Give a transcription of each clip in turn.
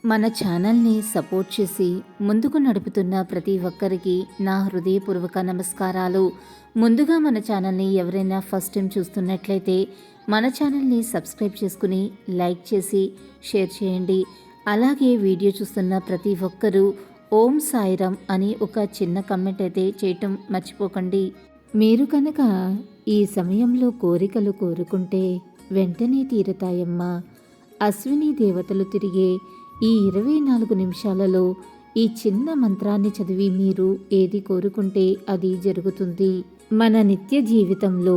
మన ఛానల్ని సపోర్ట్ చేసి ముందుకు నడుపుతున్న ప్రతి ఒక్కరికి నా హృదయపూర్వక నమస్కారాలు. ముందుగా మన ఛానల్ని ఎవరైనా ఫస్ట్ టైం చూస్తున్నట్లయితే మన ఛానల్ని సబ్స్క్రైబ్ చేసుకుని లైక్ చేసి షేర్ చేయండి. అలాగే వీడియో చూస్తున్న ప్రతి ఒక్కరూ ఓం సాయిరామ్ అని ఒక చిన్న కమెంట్ అయితే చేయటం మర్చిపోకండి. మీరు కనుక ఈ సమయంలో కోరికలు కోరుకుంటే వెంటనే తీరుతాయమ్మా. అశ్విని దేవతలు తిరిగే ఈ 24 నిమిషాలలో ఈ చిన్న మంత్రాన్ని చదివి మీరు ఏది కోరుకుంటే అది జరుగుతుంది. మన నిత్య జీవితంలో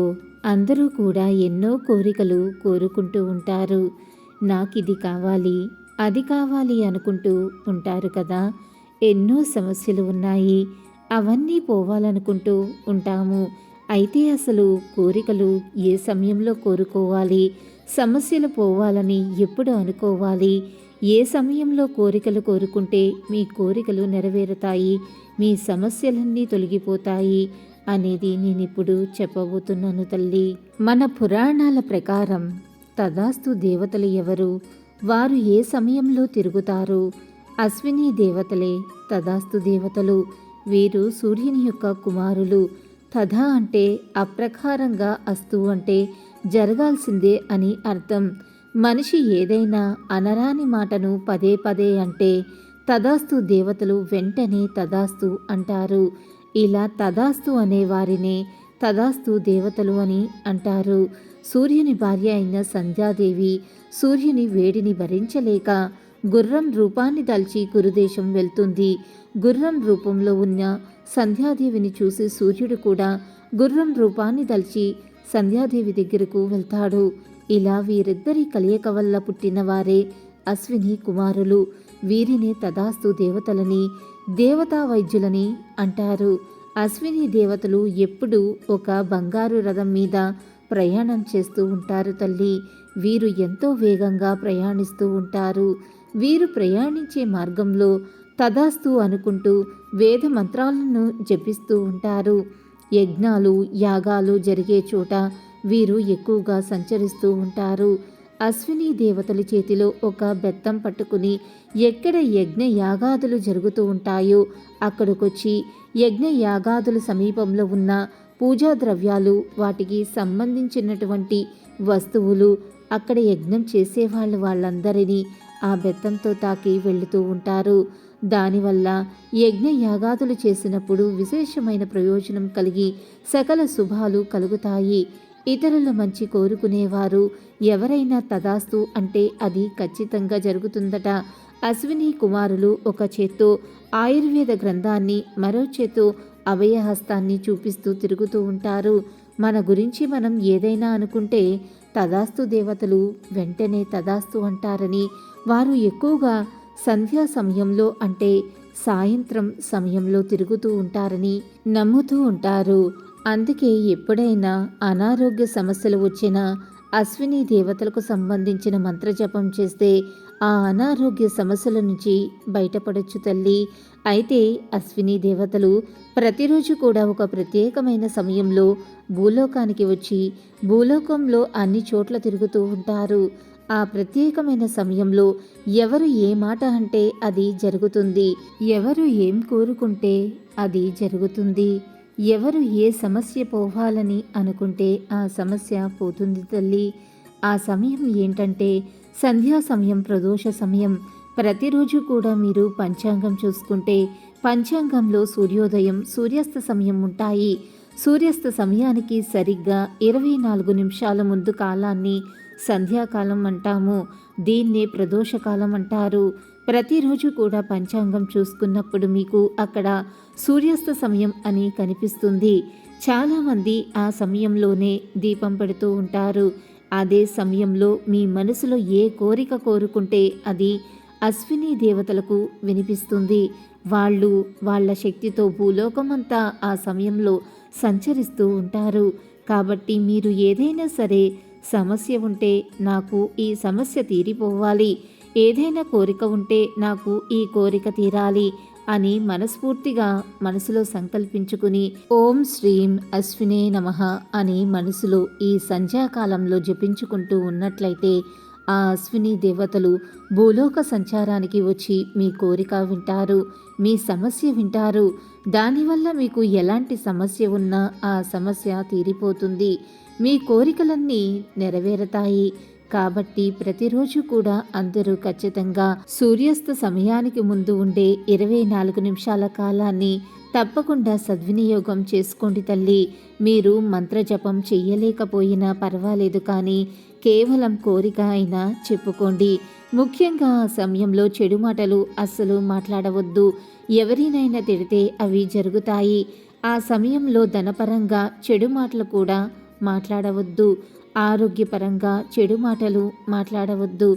అందరూ కూడా ఎన్నో కోరికలు కోరుకుంటూ ఉంటారు. నాకిది కావాలి, అది కావాలి అనుకుంటూ ఉంటారు కదా. ఎన్నో సమస్యలు ఉన్నాయి, అవన్నీ పోవాలనుకుంటూ ఉంటాము. అయితే అసలు కోరికలు ఏ సమయంలో కోరుకోవాలి, సమస్యలు పోవాలని ఎప్పుడు అనుకోవాలి, ఏ సమయంలో కోరికలు కోరుకుంటే మీ కోరికలు నెరవేరుతాయి, మీ సమస్యలన్నీ తొలగిపోతాయి అనేది నేనిప్పుడు చెప్పబోతున్నాను తల్లి. మన పురాణాల ప్రకారం తదాస్తు దేవతలు ఎవరు, వారు ఏ సమయంలో తిరుగుతారు? అశ్విని దేవతలే తదాస్తు దేవతలు. వీరు సూర్యుని యొక్క కుమారులు. తథా అంటే అప్రకారంగా, అస్తు అంటే జరగాల్సిందే అని అర్థం. మనిషి ఏదైనా అనరాని మాటను పదే పదే అంటే తదాస్తు దేవతలు వెంటనే తదాస్తు అంటారు. ఇలా తదాస్తు అనే వారినే తదాస్తు దేవతలు అని అంటారు. సూర్యుని భార్య అయిన సంధ్యాదేవి సూర్యుని వేడిని భరించలేక గుర్రం రూపాన్ని దాల్చి గురుదేశం వెళ్తుంది. గుర్రం రూపంలో ఉన్న సంధ్యాదేవిని చూసి సూర్యుడు కూడా గుర్రం రూపాన్ని దాల్చి సంధ్యాదేవి దగ్గరకు వెళ్తాడు. ఇలా వీరిద్దరి కలయిక వల్ల పుట్టిన వారే అశ్విని కుమారులు. వీరిని తదాస్తు దేవతలని, దేవతా వైద్యులని అంటారు. అశ్విని దేవతలు ఎప్పుడూ ఒక బంగారు రథం మీద ప్రయాణం చేస్తూ ఉంటారు తల్లి. వీరు ఎంతో వేగంగా ప్రయాణిస్తూ ఉంటారు. వీరు ప్రయాణించే మార్గంలో తదాస్తు అనుకుంటూ వేద మంత్రాలను జపిస్తూ ఉంటారు. యజ్ఞాలు, యాగాలు జరిగే చోట వీరు ఎక్కువగా సంచరిస్తూ ఉంటారు. అశ్విని దేవతల చేతిలో ఒక బెత్తం పట్టుకుని ఎక్కడ యజ్ఞ యాగాదులు జరుగుతూ ఉంటాయో అక్కడికొచ్చి యజ్ఞ యాగాదుల సమీపంలో ఉన్న పూజా ద్రవ్యాలు, వాటికి సంబంధించినటువంటి వస్తువులు, అక్కడ యజ్ఞం చేసేవాళ్ళు వాళ్ళందరినీ ఆ బెత్తంతో తాకి వెళుతూ ఉంటారు. దానివల్ల యజ్ఞ యాగాదులు చేసినప్పుడు విశేషమైన ప్రయోజనం కలిగి సకల శుభాలు కలుగుతాయి. ఇతరుల మంచి కోరుకునేవారు ఎవరైనా తదాస్తు అంటే అది ఖచ్చితంగా జరుగుతుందట. అశ్విని కుమారులు ఒక చేత్తో ఆయుర్వేద గ్రంథాన్ని, మరో చేత్తో అభయహస్తాన్ని చూపిస్తూ తిరుగుతూ ఉంటారు. మన గురించి మనం ఏదైనా అనుకుంటే తదాస్తు దేవతలు వెంటనే తదాస్తు అంటారని, వారు ఎక్కువగా సంధ్యా సమయంలో అంటే సాయంత్రం సమయంలో తిరుగుతూ ఉంటారని నమ్ముతూ ఉంటారు. అందుకే ఎప్పుడైనా అనారోగ్య సమస్యలు వచ్చినా అశ్విని దేవతలకు సంబంధించిన మంత్రజపం చేస్తే ఆ అనారోగ్య సమస్యల నుంచి బయటపడొచ్చు తల్లి. అయితే అశ్విని దేవతలు ప్రతిరోజు కూడా ఒక ప్రత్యేకమైన సమయంలో భూలోకానికి వచ్చి భూలోకంలో అన్ని చోట్ల తిరుగుతూ ఉంటారు. ఆ ప్రత్యేకమైన సమయంలో ఎవరు ఏ మాట అంటే అది జరుగుతుంది, ఎవరు ఏం కోరుకుంటే అది జరుగుతుంది, ఎవరు ఏ సమస్య పోవాలని అనుకుంటే ఆ సమస్య పోతుంది తల్లి. ఆ సమయం ఏంటంటే సంధ్యా సమయం, ప్రదోష సమయం. ప్రతిరోజు కూడా మీరు పంచాంగం చూసుకుంటే పంచాంగంలో సూర్యోదయం, సూర్యాస్త సమయం ఉంటాయి. సూర్యాస్త సమయానికి సరిగ్గా 24 నిమిషాల ముందు కాలాన్ని సంధ్యాకాలం అంటాము. దీన్నే ప్రదోషకాలం అంటారు. ప్రతిరోజు కూడా పంచాంగం చూసుకున్నప్పుడు మీకు అక్కడ సూర్యాస్త సమయం అని కనిపిస్తుంది. చాలామంది ఆ సమయంలోనే దీపం పెడుతూ ఉంటారు. అదే సమయంలో మీ మనసులో ఏ కోరిక కోరుకుంటే అది అశ్విని దేవతలకు వినిపిస్తుంది. వాళ్ళు వాళ్ళ శక్తితో భూలోకమంతా ఆ సమయంలో సంచరిస్తూ ఉంటారు. కాబట్టి మీరు ఏదైనా సరే సమస్య ఉంటే నాకు ఈ సమస్య తీరిపోవాలి, ఏదైనా కోరిక ఉంటే నాకు ఈ కోరిక తీరాలి అని మనస్ఫూర్తిగా మనసులో సంకల్పించుకుని ఓం శ్రీం అశ్వినే నమః అని మనసులో ఈ సంధ్యాకాలంలో జపించుకుంటూ ఉన్నట్లయితే ఆ అశ్విని దేవతలు భూలోక సంచారానికి వచ్చి మీ కోరిక వింటారు, మీ సమస్య వింటారు. దానివల్ల మీకు ఎలాంటి సమస్య ఉన్నా ఆ సమస్య తీరిపోతుంది, మీ కోరికలన్నీ నెరవేరతాయి. కాబట్టి ప్రతిరోజు కూడా అందరూ ఖచ్చితంగా సూర్యాస్త సమయానికి ముందు ఉండే 24 నిమిషాల కాలాన్ని తప్పకుండా సద్వినియోగం చేసుకోండి తల్లి. మీరు మంత్రజపం చెయ్యలేకపోయినా పర్వాలేదు, కానీ కేవలం కోరిక అయినా చెప్పుకోండి. ముఖ్యంగా ఆ సమయంలో చెడు మాటలు అస్సలు మాట్లాడవద్దు. ఎవరినైనా తిడితే అవి జరుగుతాయి. ఆ సమయంలో ధనపరంగా చెడు మాటలు కూడా మాట్లాడవద్దు. ఆరోగ్యపరంగా చెడు మాటలు మాట్లాడవద్దు.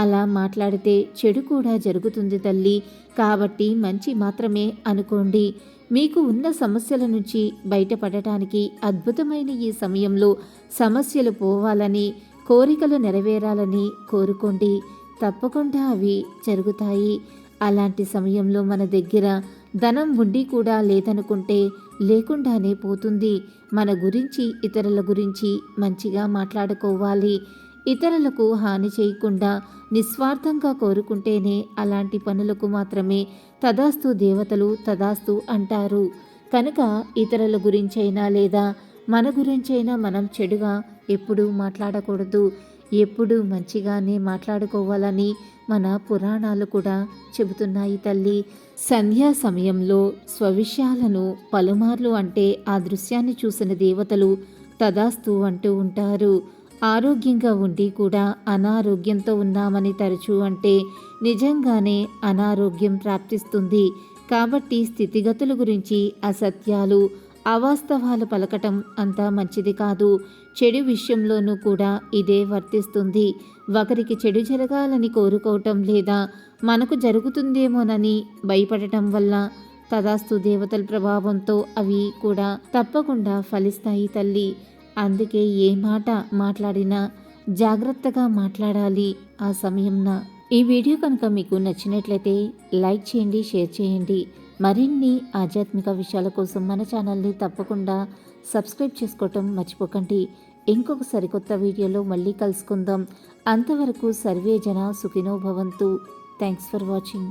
అలా మాట్లాడితే చెడు కూడా జరుగుతుంది తల్లి. కాబట్టి మంచి మాత్రమే అనుకోండి. మీకు ఉన్న సమస్యల నుంచి బయటపడటానికి అద్భుతమైన ఈ సమయంలో సమస్యలు పోవాలని, కోరికలు నెరవేరాలని కోరుకోండి. తప్పకుండా అవి జరుగుతాయి. అలాంటి సమయంలో మన దగ్గర ధనం ఉండి కూడా లేదనుకుంటే లేకుండానే పోతుంది. మన గురించి, ఇతరుల గురించి మంచిగా మాట్లాడుకోవాలి. ఇతరులకు హాని చేయకుండా నిస్వార్థంగా కోరుకుంటేనే అలాంటి పనులకు మాత్రమే తదాస్తు దేవతలు తదాస్తు అంటారు. కనుక ఇతరుల గురించైనా లేదా మన గురించైనా మనం చెడుగా ఎప్పుడూ మాట్లాడకూడదు. ఎప్పుడూ మంచిగానే మాట్లాడుకోవాలని మన పురాణాలు కూడా చెబుతున్నాయి తల్లి. సంధ్యా సమయంలో స్వవిషయాలను పలుమార్లు అంటే ఆ దృశ్యాన్ని చూసిన దేవతలు తదాస్తు అంటూ ఉంటారు. ఆరోగ్యంగా ఉండి కూడా అనారోగ్యంతో ఉన్నామని తరచూ అంటే నిజంగానే అనారోగ్యం ప్రాప్తిస్తుంది. కాబట్టి స్థితిగతుల గురించి అసత్యాలు, అవాస్తవాలు పలకటం అంత మంచిది కాదు. చెడు విషయంలోనూ కూడా ఇదే వర్తిస్తుంది. ఒకరికి చెడు జరగాలని కోరుకోవటం లేదా మనకు జరుగుతుందేమోనని భయపడటం వల్ల తదాస్తు దేవతల ప్రభావంతో అవి కూడా తప్పకుండా ఫలిస్తాయి తల్లి. అందుకే ఏ మాట మాట్లాడినా జాగ్రత్తగా మాట్లాడాలి ఆ సమయంన. ఈ వీడియో కనుక మీకు నచ్చినట్లయితే లైక్ చేయండి, షేర్ చేయండి. మరిన్ని ఆధ్యాత్మిక విషయాల కోసం మన ఛానల్ని తప్పకుండా సబ్స్క్రైబ్ చేసుకోవటం మర్చిపోకండి. ఇంకొక సరికొత్త వీడియోలో మళ్ళీ కలుసుకుందాం. అంతవరకు సర్వే జన సుఖినో భవంతు. Thanks for watching.